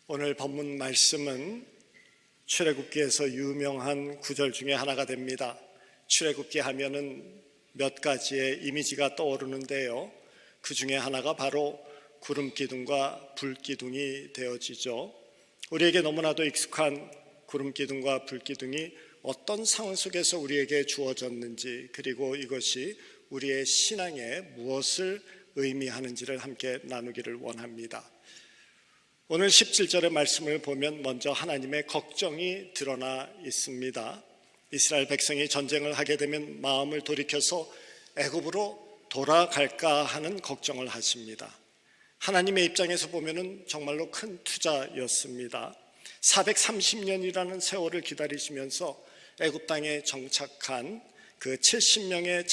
오늘 본문 말씀은 출애굽기에서 유명한 구절 중에 하나가 됩니다. 출애굽기 하면은 몇 가지의 이미지가 떠오르는데요, 그 중에 하나가 바로 구름기둥과 불기둥이 되어지죠. 우리에게 너무나도 익숙한 구름기둥과 불기둥이 어떤 상황 속에서 우리에게 주어졌는지, 그리고 이것이 우리의 신앙에 무엇을 의미하는지를 함께 나누기를 원합니다. 오늘 17절의 말씀을 보면 먼저 하나님의 걱정이 드러나 있습니다. 이스라엘 백성이 전쟁을 하게 되면 마음을 돌이켜서 애굽으로 돌아갈까 하는 걱정을 하십니다. 하나님의 입장에서 보면 정말로 큰 투자였습니다. 430년이라는 세월을 기다리시면서 애굽 땅에 정착한 그 70명의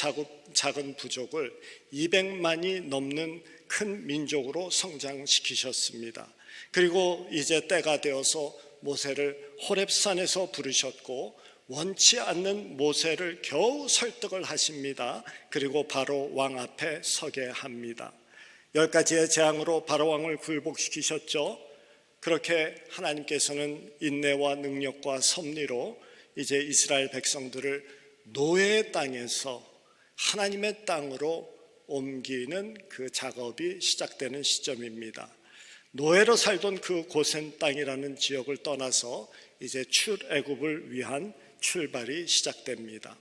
작은 부족을 200만이 넘는 큰 민족으로 성장시키셨습니다. 그리고 이제 때가 되어서 모세를 호렙산에서 부르셨고 원치 않는 모세를 겨우 설득을 하십니다. 그리고 바로 왕 앞에 서게 합니다. 10가지의 재앙으로 바로 왕을 굴복시키셨죠. 그렇게 하나님께서는 인내와 능력과 섭리로 이제 이스라엘 백성들을 노예의 땅에서 하나님의 땅으로 옮기는 그 작업이 시작되는 시점입니다. 노예로 살던 그 고센 땅이라는 지역을 떠나서 이제 출애굽을 위한 출발이 시작됩니다.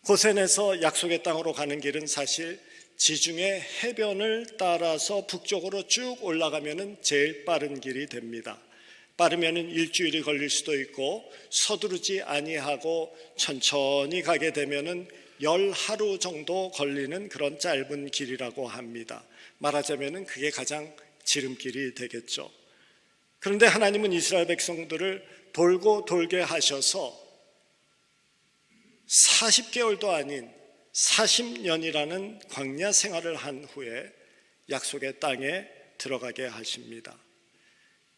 고센에서 약속의 땅으로 가는 길은 사실 지중해 해변을 따라서 북쪽으로 쭉 올라가면 제일 빠른 길이 됩니다. 빠르면 일주일이 걸릴 수도 있고, 서두르지 아니하고 천천히 가게 되면 10하루 정도 걸리는 그런 짧은 길이라고 합니다. 말하자면 그게 가장 지름길이 되겠죠. 그런데 하나님은 이스라엘 백성들을 돌고 돌게 하셔서 40개월도 아닌 40년이라는 광야 생활을 한 후에 약속의 땅에 들어가게 하십니다.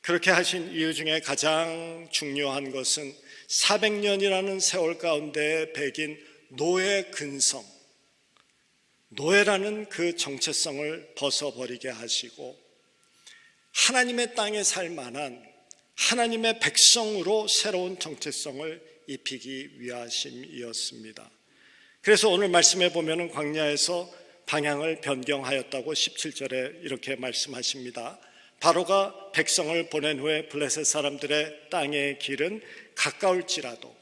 그렇게 하신 이유 중에 가장 중요한 것은 400년이라는 세월 가운데 배긴 노예 근성, 노예라는 그 정체성을 벗어버리게 하시고 하나님의 땅에 살 만한 하나님의 백성으로 새로운 정체성을 입히기 위하심이었습니다. 그래서 오늘 말씀에 보면 광야에서 방향을 변경하였다고 17절에 이렇게 말씀하십니다. 바로가 백성을 보낸 후에 블레셋 사람들의 땅의 길은 가까울지라도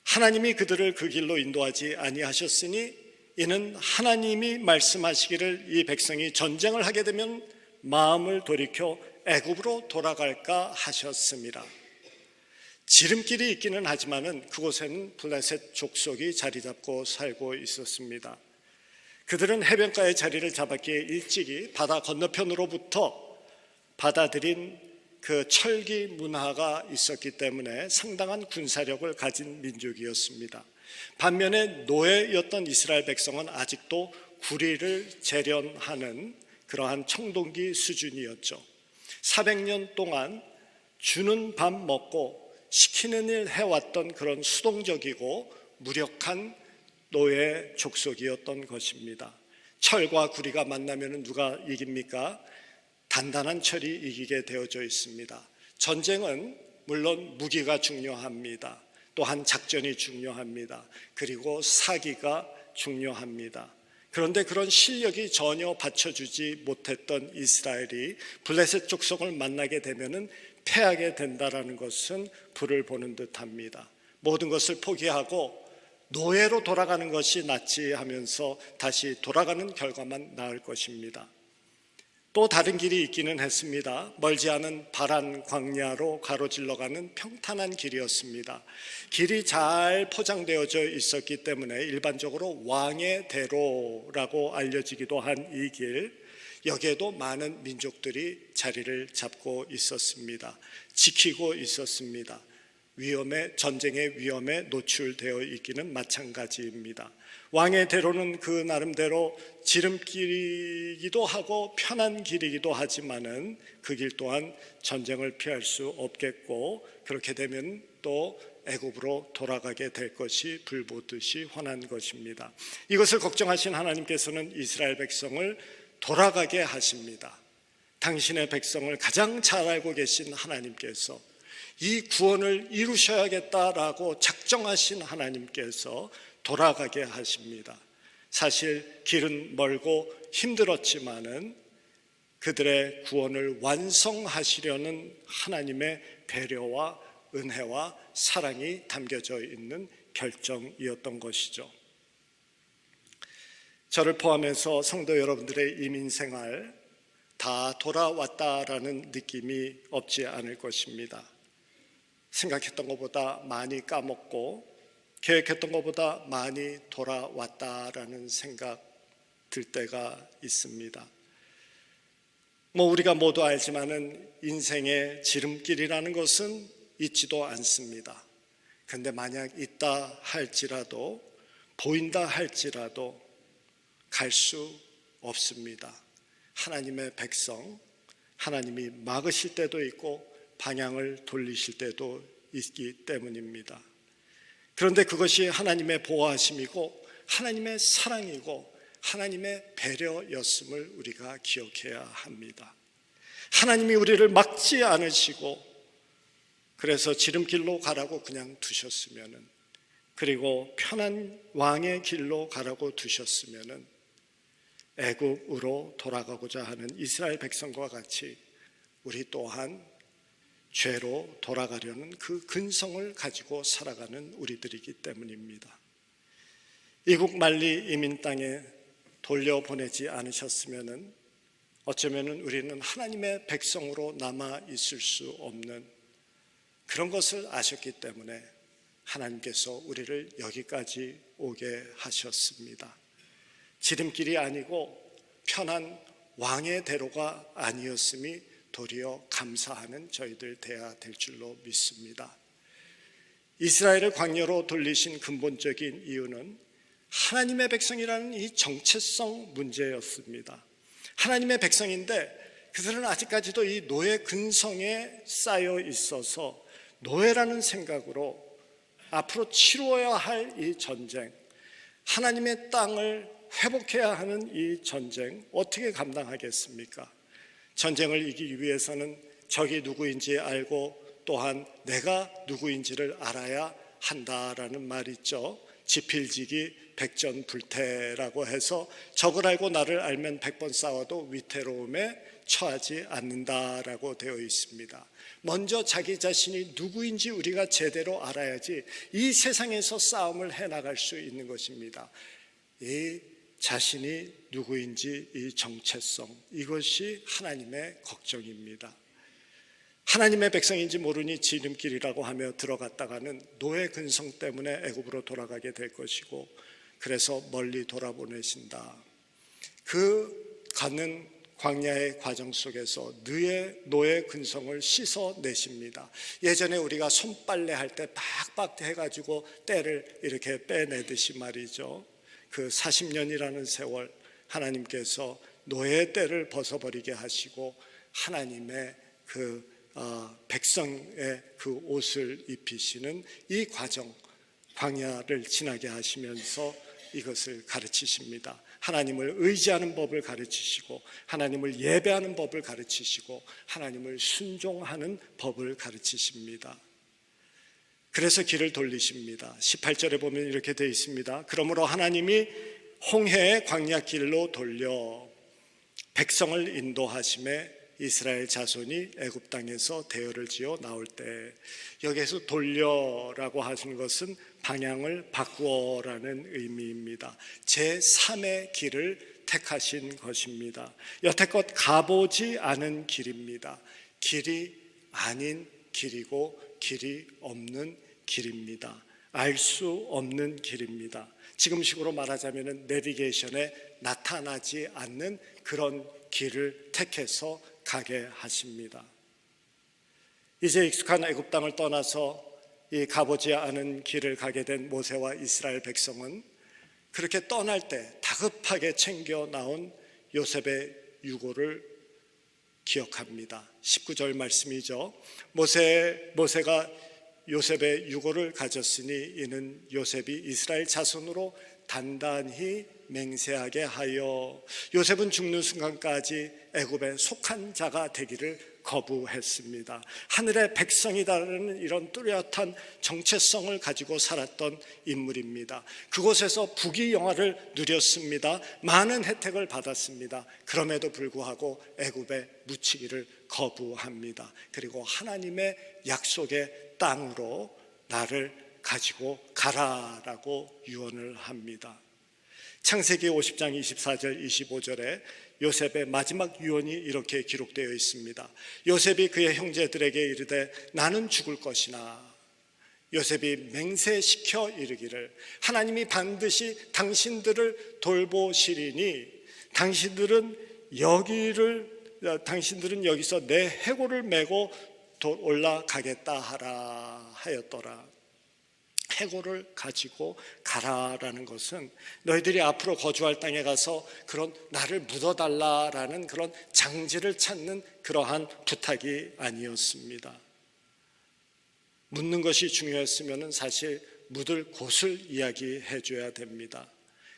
하나님이 그들을 그 길로 인도하지 아니하셨으니 이는 하나님이 말씀하시기를 이 백성이 전쟁을 하게 되면 마음을 돌이켜 애굽으로 돌아갈까 하셨습니다. 지름길이 있기는 하지만은 그곳에는 블레셋 족속이 자리 잡고 살고 있었습니다. 그들은 해변가에 자리를 잡았기에 일찍이 바다 건너편으로부터 받아들인 그 철기 문화가 있었기 때문에 상당한 군사력을 가진 민족이었습니다. 반면에 노예였던 이스라엘 백성은 아직도 구리를 재련하는 그러한 청동기 수준이었죠. 400년 동안 주는 밥 먹고 시키는 일 해왔던 그런 수동적이고 무력한 노예 족속이었던 것입니다. 철과 구리가 만나면 누가 이깁니까? 단단한 철이 이기게 되어져 있습니다. 전쟁은 물론 무기가 중요합니다. 또한 작전이 중요합니다. 그리고 사기가 중요합니다. 그런데 그런 실력이 전혀 받쳐주지 못했던 이스라엘이 블레셋 족속을 만나게 되면 패하게 된다는 것은 불을 보는 듯합니다. 모든 것을 포기하고 노예로 돌아가는 것이 낫지 하면서 다시 돌아가는 결과만 나을 것입니다. 또 다른 길이 있기는 했습니다. 멀지 않은 바란 광야로 가로질러가는 평탄한 길이었습니다. 길이 잘 포장되어져 있었기 때문에 일반적으로 왕의 대로라고 알려지기도 한 이 길, 여기에도 많은 민족들이 자리를 잡고 있었습니다. 지키고 있었습니다. 전쟁의 위험에 노출되어 있기는 마찬가지입니다. 왕의 대로는 그 나름대로 지름길이기도 하고 편한 길이기도 하지만은 그 길 또한 전쟁을 피할 수 없겠고, 그렇게 되면 또 애굽으로 돌아가게 될 것이 불보듯이 훤한 것입니다. 이것을 걱정하신 하나님께서는 이스라엘 백성을 돌아가게 하십니다. 당신의 백성을 가장 잘 알고 계신 하나님께서 이 구원을 이루셔야겠다라고 작정하신 하나님께서 돌아가게 하십니다. 사실 길은 멀고 힘들었지만은 그들의 구원을 완성하시려는 하나님의 배려와 은혜와 사랑이 담겨져 있는 결정이었던 것이죠. 저를 포함해서 성도 여러분들의 이민생활 다 돌아왔다라는 느낌이 없지 않을 것입니다. 생각했던 것보다 많이 까먹고 계획했던 것보다 많이 돌아왔다라는 생각 들 때가 있습니다. 우리가 모두 알지만은 인생의 지름길이라는 것은 있지도 않습니다. 그런데 만약 있다 할지라도, 보인다 할지라도 갈 수 없습니다. 하나님의 백성, 하나님이 막으실 때도 있고 방향을 돌리실 때도 있기 때문입니다. 그런데 그것이 하나님의 보호하심이고 하나님의 사랑이고 하나님의 배려였음을 우리가 기억해야 합니다. 하나님이 우리를 막지 않으시고 그래서 지름길로 가라고 그냥 두셨으면은, 그리고 편한 왕의 길로 가라고 두셨으면은 애굽으로 돌아가고자 하는 이스라엘 백성과 같이 우리 또한 죄로 돌아가려는 그 근성을 가지고 살아가는 우리들이기 때문입니다. 이국 만리 이민 땅에 돌려보내지 않으셨으면은 어쩌면은 우리는 하나님의 백성으로 남아 있을 수 없는 그런 것을 아셨기 때문에 하나님께서 우리를 여기까지 오게 하셨습니다. 지름길이 아니고 편한 왕의 대로가 아니었음이 도리어 감사하는 저희들 돼야 될 줄로 믿습니다. 이스라엘을 광야로 돌리신 근본적인 이유는 하나님의 백성이라는 이 정체성 문제였습니다. 하나님의 백성인데 그들은 아직까지도 이 노예 근성에 쌓여 있어서 노예라는 생각으로 앞으로 치루어야 할 이 전쟁, 하나님의 땅을 회복해야 하는 이 전쟁 어떻게 감당하겠습니까? 전쟁을 이기기 위해서는 적이 누구인지 알고 또한 내가 누구인지를 알아야 한다라는 말이 있죠. 지필지기 백전불태라고 해서 적을 알고 나를 알면 100번 싸워도 위태로움에 처하지 않는다라고 되어 있습니다. 먼저 자기 자신이 누구인지 우리가 제대로 알아야지 이 세상에서 싸움을 해나갈 수 있는 것입니다. 이 자신이 누구인지 이 정체성, 이것이 하나님의 걱정입니다. 하나님의 백성인지 모르니 지름길이라고 하며 들어갔다가는 노예 근성 때문에 애굽으로 돌아가게 될 것이고, 그래서 멀리 돌아보내신다. 그 가는 광야의 과정 속에서 노예 근성을 씻어내십니다. 예전에 우리가 손빨래 할 때 빡빡 해가지고 때를 이렇게 빼내듯이 말이죠. 그 40년이라는 세월 하나님께서 노예의 때를 벗어버리게 하시고 하나님의 그 백성의 그 옷을 입히시는 이 과정, 광야를 지나게 하시면서 이것을 가르치십니다. 하나님을 의지하는 법을 가르치시고 하나님을 예배하는 법을 가르치시고 하나님을 순종하는 법을 가르치십니다. 그래서 길을 돌리십니다. 18절에 보면 이렇게 되어 있습니다. 그러므로 하나님이 홍해의 광야길로 돌려 백성을 인도하심에 이스라엘 자손이 애굽 땅에서 대열을 지어 나올 때, 여기에서 돌려라고 하신 것은 방향을 바꾸어라는 의미입니다. 제3의 길을 택하신 것입니다. 여태껏 가보지 않은 길입니다. 길이 아닌 길이고 길이 없는 길입니다. 알 수 없는 길입니다. 지금식으로 말하자면 내비게이션에 나타나지 않는 그런 길을 택해서 가게 하십니다. 이제 익숙한 애굽 땅을 떠나서 이 가보지 않은 길을 가게 된 모세와 이스라엘 백성은 그렇게 떠날 때 다급하게 챙겨 나온 요셉의 유고를 기억합니다. 19절 말씀이죠. 모세가 요셉의 유고를 가졌으니 이는 요셉이 이스라엘 자손으로 단단히 맹세하게 하여 요셉은 죽는 순간까지 애굽에 속한 자가 되기를 거부했습니다. 하늘의 백성이다라는 이런 뚜렷한 정체성을 가지고 살았던 인물입니다. 그곳에서 부귀영화를 누렸습니다. 많은 혜택을 받았습니다. 그럼에도 불구하고 애굽에 묻히기를 거부합니다. 그리고 하나님의 약속의 땅으로 나를 가지고 가라라고 유언을 합니다. 창세기 50장 24절 25절에 요셉의 마지막 유언이 이렇게 기록되어 있습니다. 요셉이 그의 형제들에게 이르되 나는 죽을 것이나, 요셉이 맹세시켜 이르기를 하나님이 반드시 당신들을 돌보시리니 당신들은 여기서 내 해골을 메고 올라가겠다 하라 하였더라. 해골을 가지고 가라라는 것은 너희들이 앞으로 거주할 땅에 가서 그런 나를 묻어달라라는 그런 장지를 찾는 그러한 부탁이 아니었습니다. 묻는 것이 중요했으면 사실 묻을 곳을 이야기해 줘야 됩니다.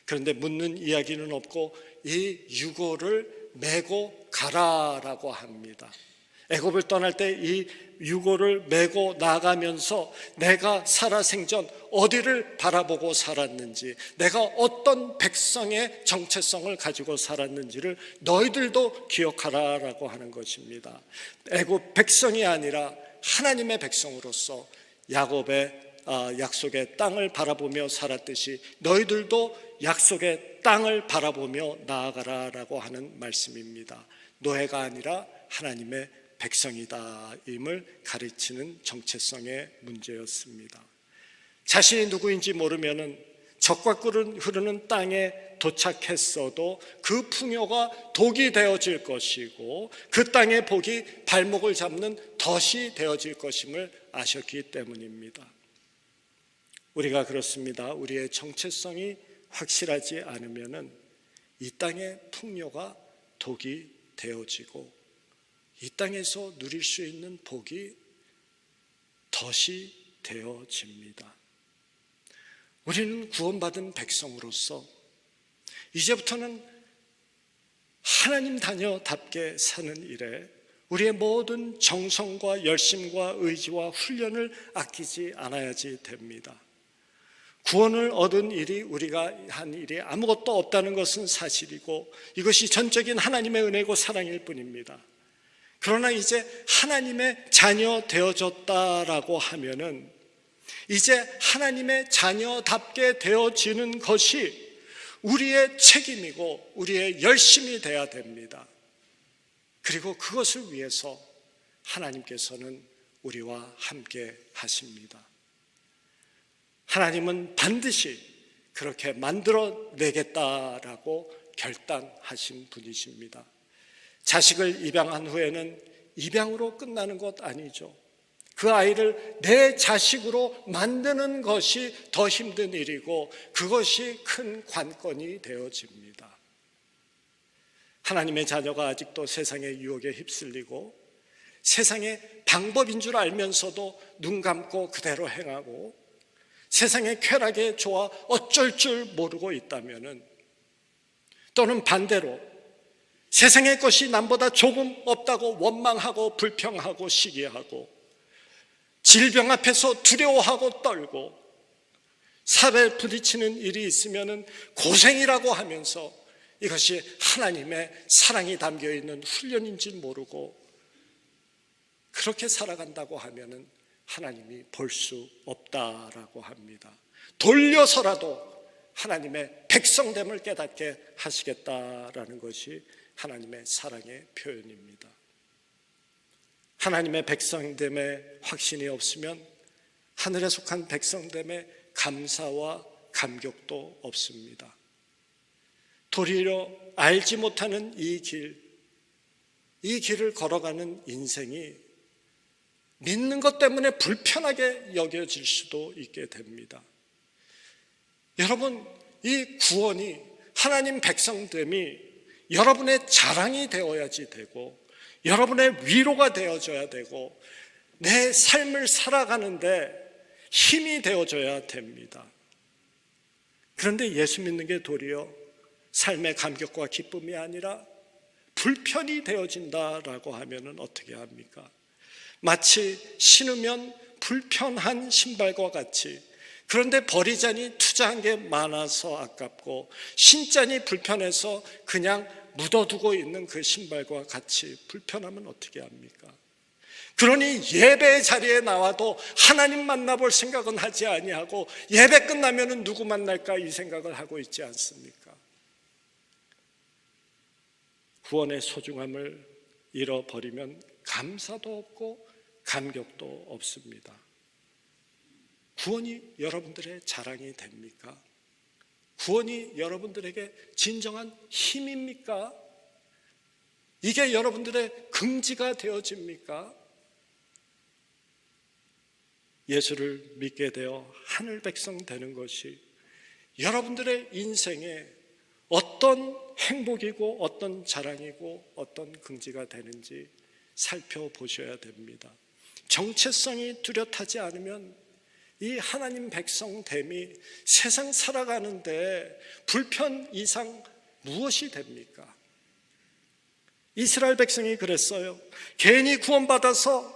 그런데 묻는 이야기는 없고 이 유고를 메고 가라라고 합니다. 애굽을 떠날 때 이 유고를 메고 나가면서 내가 살아생전 어디를 바라보고 살았는지, 내가 어떤 백성의 정체성을 가지고 살았는지를 너희들도 기억하라라고 하는 것입니다. 애굽 백성이 아니라 하나님의 백성으로서 야곱의 약속의 땅을 바라보며 살았듯이 너희들도 약속의 땅을 바라보며 나아가라라고 하는 말씀입니다. 노예가 아니라 하나님의 백성이다임을 가르치는 정체성의 문제였습니다. 자신이 누구인지 모르면은 적과 꿀은 흐르는 땅에 도착했어도 그 풍요가 독이 되어질 것이고 그 땅의 복이 발목을 잡는 덫이 되어질 것임을 아셨기 때문입니다. 우리가 그렇습니다. 우리의 정체성이 확실하지 않으면은 이 땅의 풍요가 독이 되어지고 이 땅에서 누릴 수 있는 복이 덫이 되어집니다. 우리는 구원받은 백성으로서 이제부터는 하나님 자녀답게 사는 일에 우리의 모든 정성과 열심과 의지와 훈련을 아끼지 않아야지 됩니다. 구원을 얻은 일이 우리가 한 일이 아무것도 없다는 것은 사실이고 이것이 전적인 하나님의 은혜고 사랑일 뿐입니다. 그러나 이제 하나님의 자녀 되어졌다라고 하면은 이제 하나님의 자녀답게 되어지는 것이 우리의 책임이고 우리의 열심이 되어야 됩니다. 그리고 그것을 위해서 하나님께서는 우리와 함께 하십니다. 하나님은 반드시 그렇게 만들어내겠다라고 결단하신 분이십니다. 자식을 입양한 후에는 입양으로 끝나는 것 아니죠. 그 아이를 내 자식으로 만드는 것이 더 힘든 일이고 그것이 큰 관건이 되어집니다. 하나님의 자녀가 아직도 세상의 유혹에 휩쓸리고 세상의 방법인 줄 알면서도 눈 감고 그대로 행하고 세상의 쾌락에 좋아 어쩔 줄 모르고 있다면은, 또는 반대로 세상의 것이 남보다 조금 없다고 원망하고 불평하고 시기하고 질병 앞에서 두려워하고 떨고 살에 부딪히는 일이 있으면 고생이라고 하면서 이것이 하나님의 사랑이 담겨있는 훈련인지 모르고 그렇게 살아간다고 하면 하나님이 볼 수 없다라고 합니다. 돌려서라도 하나님의 백성됨을 깨닫게 하시겠다라는 것이 하나님의 사랑의 표현입니다. 하나님의 백성됨에 확신이 없으면 하늘에 속한 백성됨에 감사와 감격도 없습니다. 도리어 알지 못하는 이 길을 걸어가는 인생이 믿는 것 때문에 불편하게 여겨질 수도 있게 됩니다. 여러분, 이 구원이, 하나님 백성됨이 여러분의 자랑이 되어야지 되고 여러분의 위로가 되어져야 되고 내 삶을 살아가는데 힘이 되어져야 됩니다. 그런데 예수 믿는 게 도리어 삶의 감격과 기쁨이 아니라 불편이 되어진다라고 하면 어떻게 합니까? 마치 신으면 불편한 신발과 같이, 그런데 버리자니 투자한 게 많아서 아깝고 신자니 불편해서 그냥 묻어두고 있는 그 신발과 같이 불편하면 어떻게 합니까? 그러니 예배 자리에 나와도 하나님 만나볼 생각은 하지 아니하고 예배 끝나면 누구 만날까 이 생각을 하고 있지 않습니까? 구원의 소중함을 잃어버리면 감사도 없고 감격도 없습니다. 구원이 여러분들의 자랑이 됩니까? 구원이 여러분들에게 진정한 힘입니까? 이게 여러분들의 긍지가 되어집니까? 예수를 믿게 되어 하늘 백성 되는 것이 여러분들의 인생에 어떤 행복이고 어떤 자랑이고 어떤 긍지가 되는지 살펴보셔야 됩니다. 정체성이 뚜렷하지 않으면 이 하나님 백성됨이 세상 살아가는데 불편 이상 무엇이 됩니까? 이스라엘 백성이 그랬어요. 괜히 구원받아서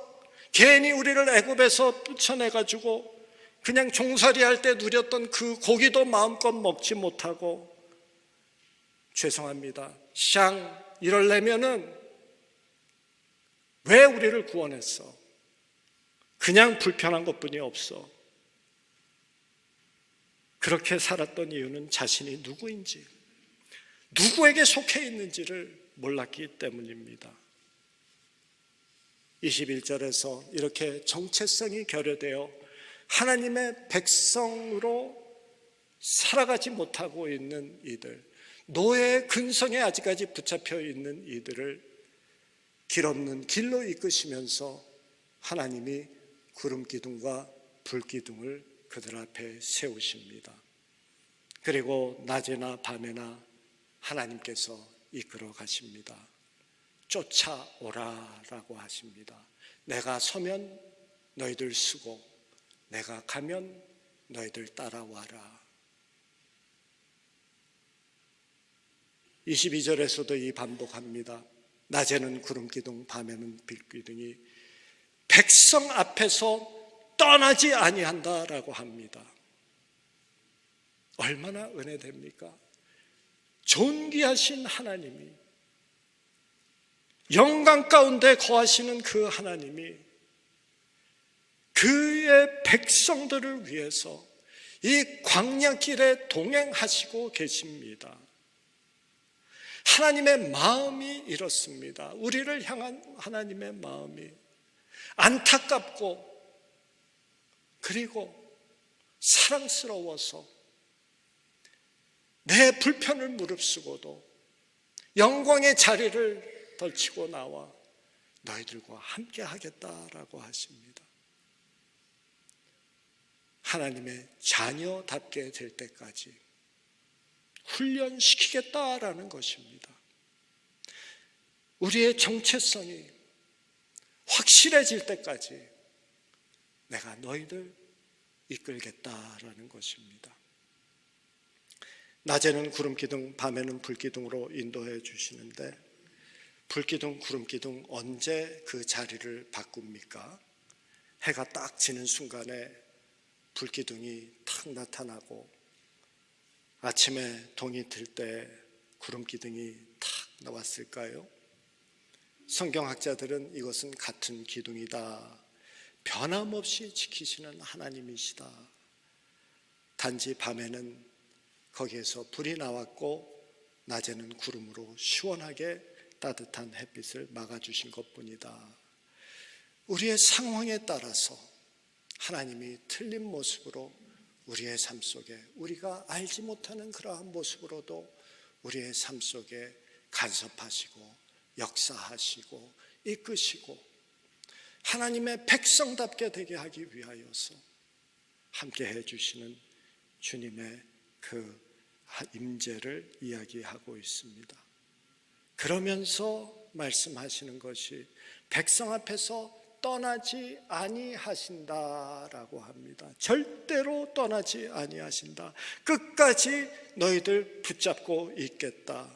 괜히 우리를 애굽에서 쫓아내가지고 그냥 종살이할 때 누렸던 그 고기도 마음껏 먹지 못하고, 죄송합니다, 이러려면은 왜 우리를 구원했어? 그냥 불편한 것뿐이 없어. 그렇게 살았던 이유는 자신이 누구인지, 누구에게 속해 있는지를 몰랐기 때문입니다. 21절에서 이렇게 정체성이 결여되어 하나님의 백성으로 살아가지 못하고 있는 이들, 노예의 근성에 아직까지 붙잡혀 있는 이들을 길 없는 길로 이끄시면서 하나님이 구름 기둥과 불 기둥을 그들 앞에 세우십니다. 그리고 낮에나 밤에나 하나님께서 이끌어 가십니다. 쫓아오라라고 하십니다. 내가 서면 너희들 서고 내가 가면 너희들 따라와라. 22절에서도 이 반복합니다. 낮에는 구름기둥, 밤에는 빛기둥이 백성 앞에서 떠나지 아니한다라고 합니다. 얼마나 은혜됩니까? 존귀하신 하나님이, 영광 가운데 거하시는 그 하나님이 그의 백성들을 위해서 이 광야길에 동행하시고 계십니다. 하나님의 마음이 이렇습니다. 우리를 향한 하나님의 마음이 안타깝고 그리고 사랑스러워서 내 불편을 무릅쓰고도 영광의 자리를 덜치고 나와 너희들과 함께 하겠다라고 하십니다. 하나님의 자녀답게 될 때까지 훈련시키겠다라는 것입니다. 우리의 정체성이 확실해질 때까지 내가 너희들 이끌겠다라는 것입니다. 낮에는 구름기둥, 밤에는 불기둥으로 인도해 주시는데 불기둥, 구름기둥 언제 그 자리를 바꿉니까? 해가 딱 지는 순간에 불기둥이 탁 나타나고 아침에 동이 들 때 구름기둥이 탁 나왔을까요? 성경학자들은 이것은 같은 기둥이다, 변함없이 지키시는 하나님이시다. 단지 밤에는 거기에서 불이 나왔고 낮에는 구름으로 시원하게 따뜻한 햇빛을 막아주신 것뿐이다. 우리의 상황에 따라서 하나님이 틀린 모습으로 우리의 삶 속에, 우리가 알지 못하는 그러한 모습으로도 우리의 삶 속에 간섭하시고 역사하시고 이끄시고 하나님의 백성답게 되게 하기 위하여서 함께 해주시는 주님의 그 임재를 이야기하고 있습니다. 그러면서 말씀하시는 것이 백성 앞에서 떠나지 아니하신다라고 합니다. 절대로 떠나지 아니하신다. 끝까지 너희들 붙잡고 있겠다.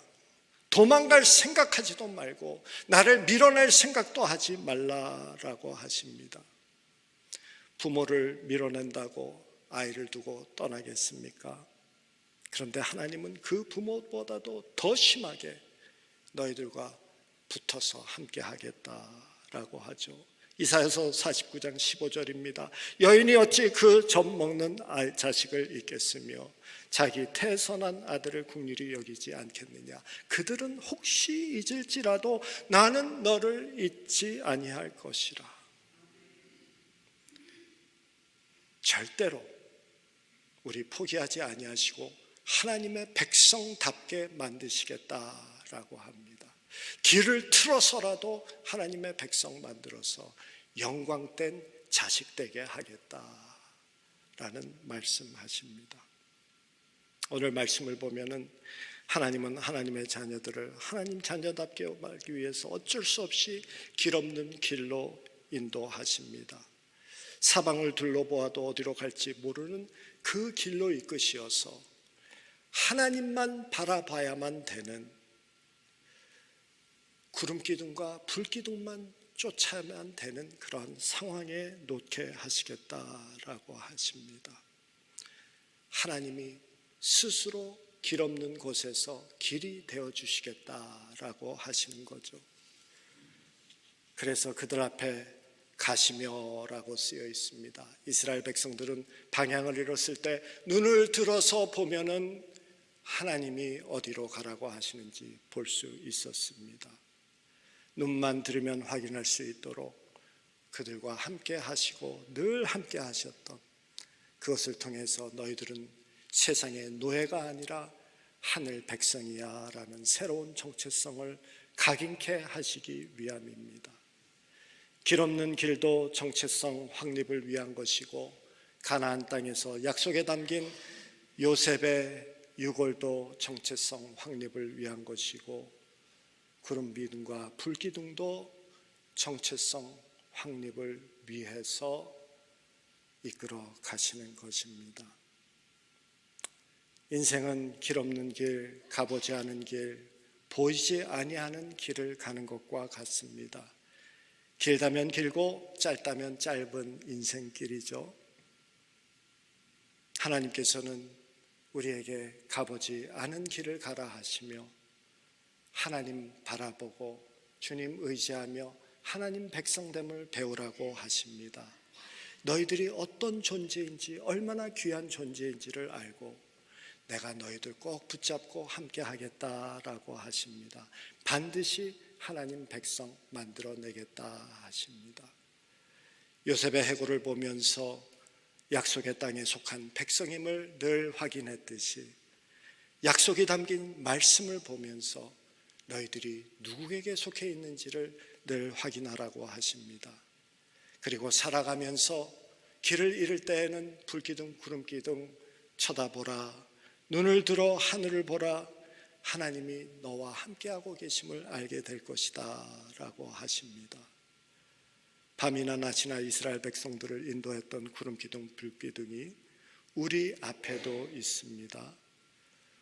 도망갈 생각하지도 말고 나를 밀어낼 생각도 하지 말라라고 하십니다. 부모를 밀어낸다고 아이를 두고 떠나겠습니까? 그런데 하나님은 그 부모보다도 더 심하게 너희들과 붙어서 함께 하겠다라고 하죠. 이사야서 49장 15절입니다. 여인이 어찌 그 젖 먹는 자식을 잊겠으며 자기 태선한 아들을 긍휼히 여기지 않겠느냐. 그들은 혹시 잊을지라도 나는 너를 잊지 아니할 것이라. 절대로 우리 포기하지 아니하시고 하나님의 백성답게 만드시겠다라고 합니다. 길을 틀어서라도 하나님의 백성 만들어서 영광된 자식 되게 하겠다라는 말씀하십니다. 오늘 말씀을 보면은 하나님은 하나님의 자녀들을 하나님 자녀답게 말기 위해서 어쩔 수 없이 길없는 길로 인도하십니다. 사방을 둘러보아도 어디로 갈지 모르는 그 길로 이끄시어서 하나님만 바라봐야만 되는, 구름기둥과 불기둥만 쫓아야만 되는 그러한 상황에 놓게 하시겠다라고 하십니다. 하나님이 스스로 길 없는 곳에서 길이 되어주시겠다라고 하시는 거죠. 그래서 그들 앞에 가시며라고 쓰여 있습니다. 이스라엘 백성들은 방향을 잃었을 때 눈을 들어서 보면은 하나님이 어디로 가라고 하시는지 볼 수 있었습니다. 눈만 들으면 확인할 수 있도록 그들과 함께 하시고 늘 함께 하셨던 그것을 통해서 너희들은 세상의 노예가 아니라 하늘 백성이야 라는 새로운 정체성을 각인케 하시기 위함입니다. 길 없는 길도 정체성 확립을 위한 것이고 가나안 땅에서 약속에 담긴 요셉의 유골도 정체성 확립을 위한 것이고 구름기둥과 불기둥도 정체성 확립을 위해서 이끌어 가시는 것입니다. 인생은 길 없는 길, 가보지 않은 길, 보이지 아니하는 길을 가는 것과 같습니다. 길다면 길고 짧다면 짧은 인생길이죠. 하나님께서는 우리에게 가보지 않은 길을 가라 하시며 하나님 바라보고 주님 의지하며 하나님 백성됨을 배우라고 하십니다. 너희들이 어떤 존재인지, 얼마나 귀한 존재인지를 알고 내가 너희들 꼭 붙잡고 함께 하겠다라고 하십니다. 반드시 하나님 백성 만들어내겠다 하십니다. 요셉의 해골을 보면서 약속의 땅에 속한 백성임을 늘 확인했듯이 약속이 담긴 말씀을 보면서 너희들이 누구에게 속해 있는지를 늘 확인하라고 하십니다. 그리고 살아가면서 길을 잃을 때에는 불기둥 구름기둥 쳐다보라, 눈을 들어 하늘을 보라, 하나님이 너와 함께하고 계심을 알게 될 것이다 라고 하십니다. 밤이나 낮이나 이스라엘 백성들을 인도했던 구름기둥 불기둥이 우리 앞에도 있습니다.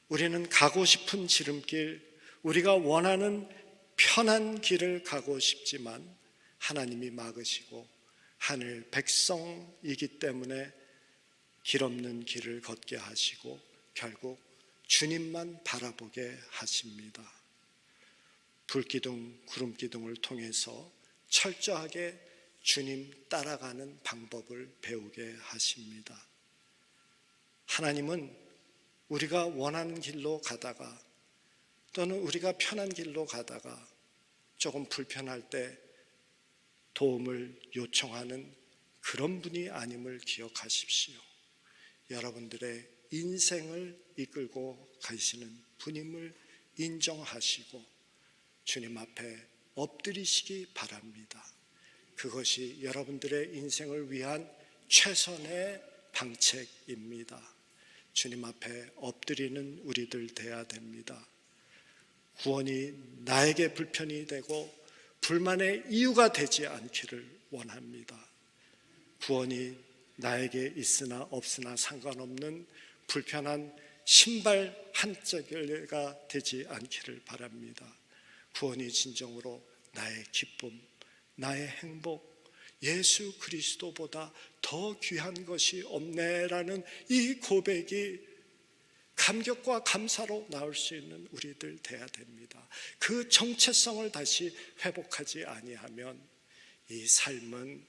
우리는 가고 싶은 지름길, 우리가 원하는 편한 길을 가고 싶지만 하나님이 막으시고 하늘 백성이기 때문에 길 없는 길을 걷게 하시고 결국 주님만 바라보게 하십니다. 불기둥, 구름기둥을 통해서 철저하게 주님 따라가는 방법을 배우게 하십니다. 하나님은 우리가 원하는 길로 가다가 또는 우리가 편한 길로 가다가 조금 불편할 때 도움을 요청하는 그런 분이 아님을 기억하십시오. 여러분들의 인생을 이끌고 가시는 분임을 인정하시고 주님 앞에 엎드리시기 바랍니다. 그것이 여러분들의 인생을 위한 최선의 방책입니다. 주님 앞에 엎드리는 우리들 돼야 됩니다. 구원이 나에게 불편이 되고 불만의 이유가 되지 않기를 원합니다. 구원이 나에게 있으나 없으나 상관없는 불편한 신발 한 짝가 되지 않기를 바랍니다. 구원이 진정으로 나의 기쁨, 나의 행복, 예수 그리스도보다 더 귀한 것이 없네라는 이 고백이 감격과 감사로 나올 수 있는 우리들 돼야 됩니다. 그 정체성을 다시 회복하지 아니하면 이 삶은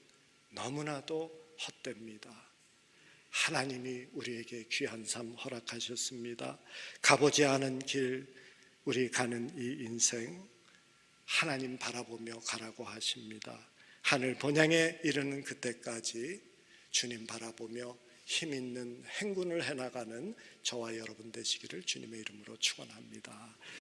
너무나도 헛됩니다. 하나님이 우리에게 귀한 삶 허락하셨습니다. 가보지 않은 길, 우리 가는 이 인생 하나님 바라보며 가라고 하십니다. 하늘 본향에 이르는 그때까지 주님 바라보며 힘 있는 행군을 해나가는 저와 여러분 되시기를 주님의 이름으로 축원합니다.